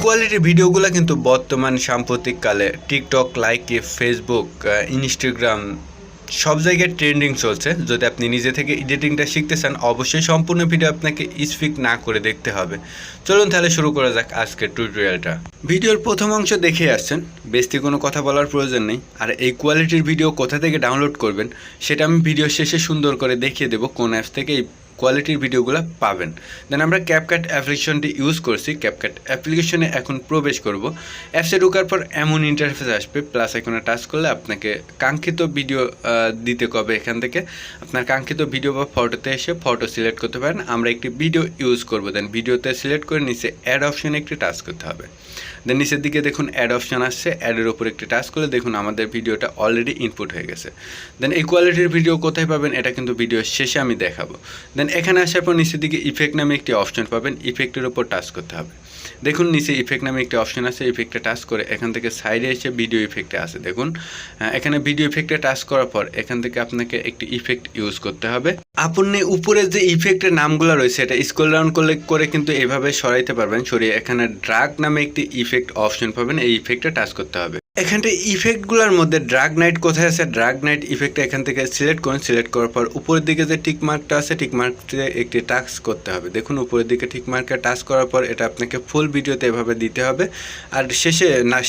কোয়ালিটির ভিডিওগুলো কিন্তু বর্তমান সাম্প্রতিক কালে টিকটক, লাইকি, ফেসবুক, ইনস্টাগ্রাম সব জায়গায় ট্রেন্ডিং চলছে। যদি আপনি নিজে থেকে এডিটিংটা শিখতে চান অবশ্যই সম্পূর্ণ ভিডিও আপনাকে স্কিপ না করে দেখতে হবে। চলুন তাহলে শুরু করা যাক আজকের টিউটোরিয়ালটা। ভিডিওর প্রথম অংশ দেখে আসছেন, বেশি কোনো কথা বলার প্রয়োজন নেই। আর এই কোয়ালিটির ভিডিও কোথা থেকে ডাউনলোড করবেন সেটা আমি ভিডিও শেষে সুন্দর করে দেখিয়ে দেবো কোন অ্যাপস থেকে এই কোয়ালিটির ভিডিওগুলো পাবেন। দেন আমরা ক্যাপকাট অ্যাপ্লিকেশনটি ইউজ করছি। ক্যাপকাট অ্যাপ্লিকেশনে এখন প্রবেশ করব। অ্যাপসে ঢোকার পর এমন ইন্টারফেস আসবে, প্লাস আইকনে টাচ করলে আপনাকে কাঙ্ক্ষিত ভিডিও দিতে হবে। এখান থেকে আপনার কাঙ্ক্ষিত ভিডিও বা ফটোতে এসে ফটো সিলেক্ট করতে পারেন। আমরা একটি ভিডিও ইউজ করব। দেন ভিডিওতে সিলেক্ট করে নিচে অ্যাড অপশনে একটি টাচ করতে হবে। দেন নিচের দিকে দেখুন অ্যাড অপশান আসছে, অ্যাডের উপর একটি টাচ করলে দেখুন আমাদের ভিডিওটা অলরেডি ইনপুট হয়ে গেছে। দেন এই কোয়ালিটির ভিডিও কোথায় পাবেন এটা কিন্তু ভিডিওর শেষে আমি দেখাবো। দেন এখানে আসার পর নিচের দিকে ইফেক্ট নামে একটি অপশন পাবেন, ইফেক্টের উপর টাচ করতে হবে। দেখুন নিচে ইফেক্ট নামে একটি অপশন আছে, ইফেক্টে টাচ করে এখান থেকে সাইডে এসে ভিডিও ইফেক্টে আছে। দেখুন এখানে ভিডিও ইফেক্টে টাচ করার পর এখান থেকে আপনাকে একটি ইফেক্ট ইউজ করতে হবে। আপনি উপরে যে ইফেক্টের নামগুলো রয়েছে এটা স্ক্রল ডাউন করে কিন্তু এভাবে সরাইতে পারবেন। সরিয়ে এখানে ড্রাগ নামে একটি ইফেক্ট অপশন পাবেন, এই ইফেক্টে টাচ করতে হবে। এখানটা ইফেক্টগুলোর মধ্যে ড্রাগ নাইট কোথায় আছে, ড্রাগ নাইট ইফেক্টটা এখান থেকে সিলেক্ট করুন। সিলেক্ট করার পর উপরের দিকে যে টিক মার্কটা আছে টিক মার্কটা একটি টাচ করতে হবে। দেখুন উপরের দিকে টিক মার্কে টাচ করার পর এটা আপনাকে ফুল ভিডিওতে এভাবে দিতে হবে। আর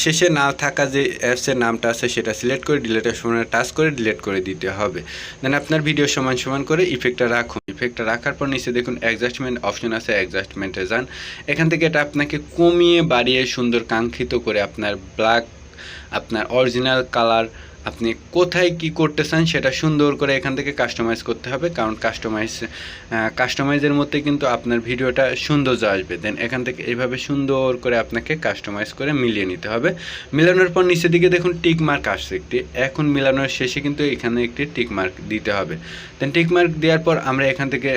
শেষে না থাকা যে অ্যাপসের নামটা আছে সেটা সিলেক্ট করে ডিলিট অপশনে টাচ করে ডিলিট করে দিতে হবে। দেন আপনার ভিডিও সমান করে ইফেক্টটা রাখুন। ইফেক্টটা রাখার পর নিচে দেখুন অ্যাডজাস্টমেন্ট অপশন আছে, অ্যাডজাস্টমেন্টে যান। এখান থেকে এটা আপনাকে কমিয়ে বাড়িয়ে সুন্দর কাঙ্ক্ষিত করে আপনার ব্ল্যাক, আপনার অরিজিনাল কালার, আপনি কোথায় কি করতে চান সেটা সুন্দর করে এখান থেকে কাস্টমাইজ করতে হবে। কারণ কাস্টমাইজের মধ্যে কিন্তু আপনার ভিডিওটা সৌন্দর্য আসবে। দেন এখান থেকে এইভাবে সুন্দর করে আপনাকে কাস্টমাইজ করে মিলিয়ে নিতে হবে। মিলানোর পর নিচের দিকে দেখুন টিক মার্ক আসছে একটি। এখন মিলানোর শেষে কিন্তু এখানে একটি টিক মার্ক দিতে হবে। দেন টিক মার্ক দেওয়ার পর আমরা এখান থেকে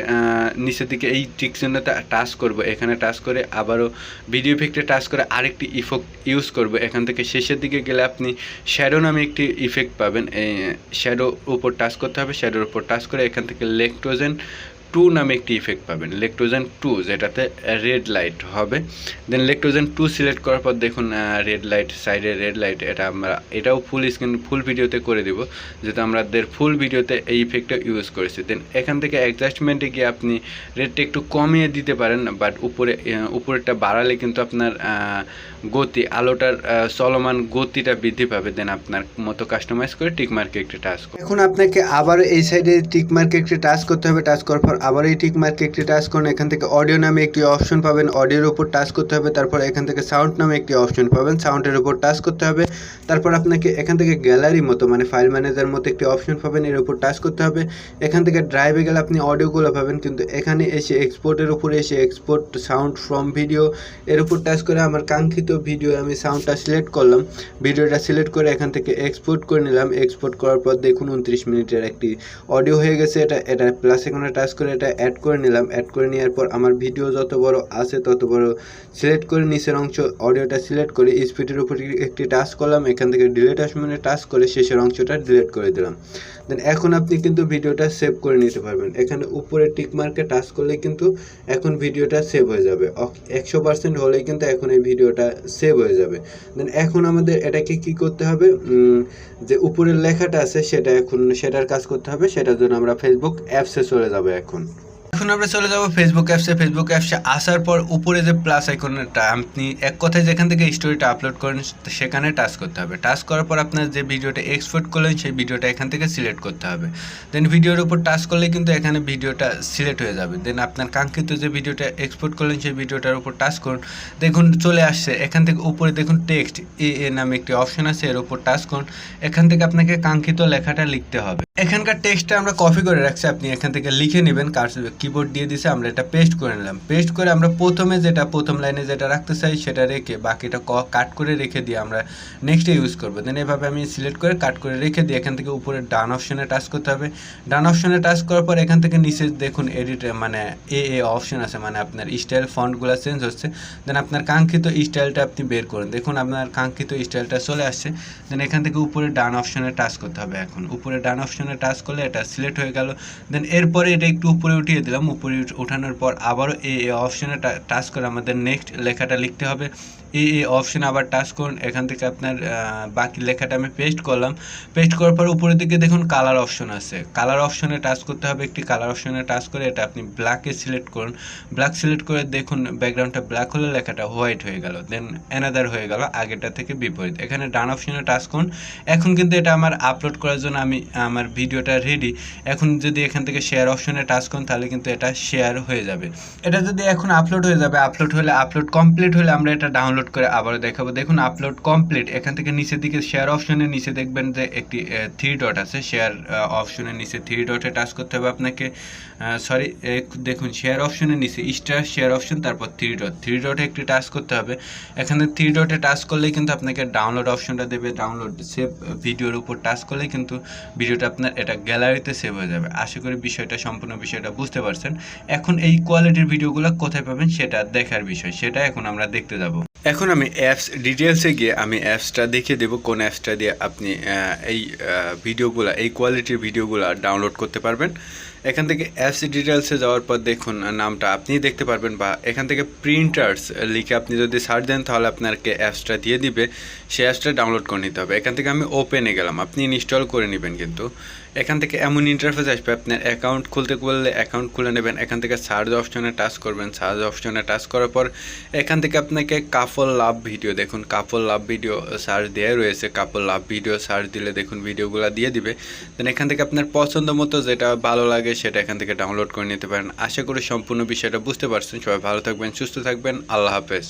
নিচের দিকে এই টিক চিহ্নটা টাচ করব। এখানে টাচ করে আবারও ভিডিও ইফেক্টে টাচ করে আরেকটি ইফেক্ট ইউজ করব। এখান থেকে শেষের দিকে গেলে আপনি শ্যাডো নামে একটি ইফেক্ট পাবেন। এই শ্যাডোর উপর টাচ করতে হবে। শ্যাডোর উপর টাচ করে এখান থেকে 𝙒𝘼𝘏𝘗𝘎 নামে একটি ইফেক্ট পাবেন, 𝙒𝘼𝘏𝘗 যেটাতে রেড লাইট হবে। দেন 𝙒𝘼𝘏𝘗 সিলেক্ট করার পর দেখুন রেড লাইট, সাইডে রেড লাইট, এটাও ফুল স্ক্রিন ফুল ভিডিওতে করে দিব, যেহেতু আমাদের ফুল ভিডিওতে এই ইফেক্টটা ইউজ করেছি। দেন এখান থেকে অ্যাডজাস্টমেন্টে গিয়ে আপনি রেটটা একটু কমিয়ে দিতে পারেন, বাট উপরেরটা বাড়ালে কিন্তু আপনার গতি, আলোটার চলমান গতিটা বৃদ্ধি পাবে। দেন আপনার মতো কাস্টমাইজ করে টিক মার্কে একটি টাচ করুন। এখন আপনাকে আবার এই সাইডে টিক মার্কে একটি টাচ করতে হবে। টাচ করার পর আবার এই টিক মার্কে একটি টাচ করুন। এখান থেকে অডিও নামে একটি অপশন পাবেন, অডিওর উপর টাচ করতে হবে। তারপর এখান থেকে সাউন্ড নামে একটি অপশন পাবেন, সাউন্ডের উপর টাচ করতে হবে। তারপর আপনাকে এখান থেকে গ্যালারি মতো মানে ফাইল ম্যানেজার মতো একটি অপশন পাবেন, এর উপর টাচ করতে হবে। এখান থেকে ড্রাইভে গেলে আপনি অডিওগুলো পাবেন, কিন্তু এখানে এসে এক্সপোর্টের উপরে এসে এক্সপোর্ট সাউন্ড ফ্রম ভিডিও এর উপর টাচ করে আমার কাঙ্ক্ষিত ভিডিও আমি সাউন্ডটা সিলেক্ট করলাম। ভিডিওটা সিলেক্ট করে এখান থেকে এক্সপোর্ট করে নিলাম। এক্সপোর্ট করার পর দেখুন 29 মিনিটের একটি অডিও হয়ে গেছে। এটা প্লাস এখানে টাচ করে এটা অ্যাড করে নিলাম। অ্যাড করে নেওয়ার পর আমার ভিডিও যত বড় আছে তত বড় সিলেক্ট করে নিচের অংশ অডিওটা সিলেক্ট করে স্পিডের উপর একটি টাচ করলাম। এখান থেকে ডিলিট অপশনে টাচ করে শেষের অংশটা ডিলিট করে দিলাম। দেন এখন আপনি কিন্তু ভিডিওটা সেভ করে নিতে পারবেন। এখানে উপরে টিক মার্কে টাচ করলে কিন্তু এখন ভিডিওটা সেভ হয়ে যাবে। 100% হলেই কিন্তু এখন এই ভিডিওটা সেভ হয়ে যাবে। দেন এখন আমাদের এটাকে কি করতে হবে, যে উপরের লেখাটা আছে সেটার কাজ করতে হবে। সেটার জন্য আমরা ফেসবুক অ্যাপসে চলে যাব। এখন আমরা চলে যাব ফেসবুক অ্যাপসে। ফেসবুক অ্যাপসে আসার পর উপরে যে প্লাস আইকনটা, আপনি এক কথায় যেখান থেকে স্টোরিটা আপলোড করেন সেখানে টাচ করতে হবে। টাচ করার পর আপনার যে ভিডিওটা এক্সপোর্ট করলেন সেই ভিডিওটা এখান থেকে সিলেক্ট করতে হবে। দেন ভিডিওর উপর টাচ করলে কিন্তু এখানে ভিডিওটা সিলেক্ট হয়ে যাবে। দেন আপনার কাঙ্ক্ষিত যে ভিডিওটা এক্সপোর্ট করলেন সেই ভিডিওটার উপর টাচ করুন। দেখুন চলে আসছে। এখান থেকে উপরে দেখুন টেক্সট এ নামে একটি অপশন আছে, এর উপর টাচ করুন। এখান থেকে আপনাকে কাঙ্ক্ষিত লেখাটা লিখতে হবে। এখানকার টেক্সটটা আমরা কপি করে রাখছি, আপনি এখান থেকে লিখে নেবেন কিবোর্ড দিয়ে দিছে, আমরা এটা পেস্ট করে নিলাম। পেস্ট করে আমরা প্রথমে যেটা প্রথম লাইনে যেটা রাখতে চাই সেটা রেখে বাকিটা কাট করে রেখে দিয়ে আমরা নেক্সটে ইউজ করবো। দেন এভাবে আমি সিলেক্ট করে কাট করে রেখে দিই। এখান থেকে উপরে ডান অপশনে টাচ করতে হবে। ডান অপশনে টাচ করার পর এখান থেকে নিচে দেখুন এডিট মানে এ অপশন আছে, মানে আপনার স্টাইল ফন্টগুলো চেঞ্জ হচ্ছে। দেন আপনার কাঙ্ক্ষিত স্টাইলটা আপনি বের করুন। দেখুন আপনার কাঙ্ক্ষিত স্টাইলটা চলে আসছে। দেন এখান থেকে উপরে ডান অপশনে টাচ করতে হবে। এখন উপরে ডান অপশনে টাচ করলে এটা সিলেক্ট হয়ে গেল। দেন এরপরে এটা একটু উপরে উঠিয়ে দিলাম। উপরে ওঠানোর পর আবারও এ অপশনে টাচ করে আমাদের নেক্সট লেখাটা লিখতে হবে। এই অপশনে আবার টাচ করুন। এখান থেকে আপনার বাকি লেখাটা আমি পেস্ট করলাম। পেস্ট করার পর উপরের দিকে দেখুন কালার অপশন আছে, কালার অপশনে টাচ করতে হবে। একটি কালার অপশনে টাচ করে এটা আপনি ব্ল্যাকে সিলেক্ট করুন। ব্ল্যাক সিলেক্ট করে দেখুন ব্যাকগ্রাউন্ডটা ব্ল্যাক হলে লেখাটা হোয়াইট হয়ে গেল। দেন অ্যানাদার হয়ে গেল, আগেরটা থেকে বিপরীত। এখানে ডান অপশনে টাচ করুন। এখন কিন্তু এটা আমার আপলোড করার জন্য আমার ভিডিওটা রেডি। এখন যদি এখান থেকে শেয়ার অপশনে টাচ করুন তাহলে কিন্তু এটা শেয়ার হয়ে যাবে। এটা যদি এখন আপলোড হয়ে যাবে, আপলোড হলে আপলোড কমপ্লিট হলে আমরা এটা ডাউনলোড করে আবারও দেখাবো। দেখুন আপলোড কমপ্লিট। এখান থেকে নিচের দিকে শেয়ার অপশনের নিচে দেখবেন যে একটি 3 ডট আছে। শেয়ার অপশনের নিচে 3 ডটে টাচ করতে হবে আপনাকে। দেখুন শেয়ার অপশনের নিচে স্টার শেয়ার অপশন, তারপর 3 ডটে একটি টাচ করতে হবে। এখানে 3 ডটে টাচ করলেই কিন্তু আপনাকে ডাউনলোড অপশনটা দেবে। ডাউনলোড সেভ ভিডিওর উপর টাচ করলেই কিন্তু ভিডিওটা আপনার এটা গ্যালারিতে সেভ হয়ে যাবে। আশা করি সম্পূর্ণ বিষয়টা বুঝতে পারছেন। এখন এই কোয়ালিটির ভিডিওগুলো কোথায় পাবেন সেটা দেখার বিষয়, সেটা এখন আমরা দেখতে যাব। এখন আমি অ্যাপস ডিটেলসে গিয়ে আমি অ্যাপসটা দেখিয়ে দেবো কোন অ্যাপসটা দিয়ে আপনি এই ভিডিওগুলো, এই কোয়ালিটির ভিডিওগুলো ডাউনলোড করতে পারবেন। এখান থেকে অ্যাপস ডিটেলসে যাওয়ার পর দেখুন নামটা আপনি দেখতে পারবেন, বা এখান থেকে প্রিন্টার্স লিখে আপনি যদি সার্চ দেন তাহলে আপনাকে অ্যাপসটা দিয়ে দিবে। সেই অ্যাপসটা ডাউনলোড করে নিতে হবে। এখান থেকে আমি ওপেনে গেলাম, আপনি ইনস্টল করে নেবেন। কিন্তু এখান থেকে এমন ইন্টারফেস আসবে, আপনার অ্যাকাউন্ট খুলতে বললে অ্যাকাউন্ট খুলে নেবেন। এখান থেকে সার্চ অপশনে টাচ করবেন। সার্চ অপশনে টাচ করার পর এখান থেকে আপনাকে কাপল লাভ ভিডিও, দেখুন কাপল লাভ ভিডিও সার্চ দেওয়া রয়েছে। কাপল লাভ ভিডিও সার্চ দিলে দেখুন ভিডিওগুলো দিয়ে দিবে। দেন এখান থেকে আপনার পছন্দ মতো যেটা ভালো লাগে সেটা এখান থেকে ডাউনলোড করে নিতে পারেন। আশা করি সম্পূর্ণ বিষয়টা বুঝতে পারছেন। সবাই ভালো থাকবেন, সুস্থ থাকবেন। আল্লাহ হাফেজ।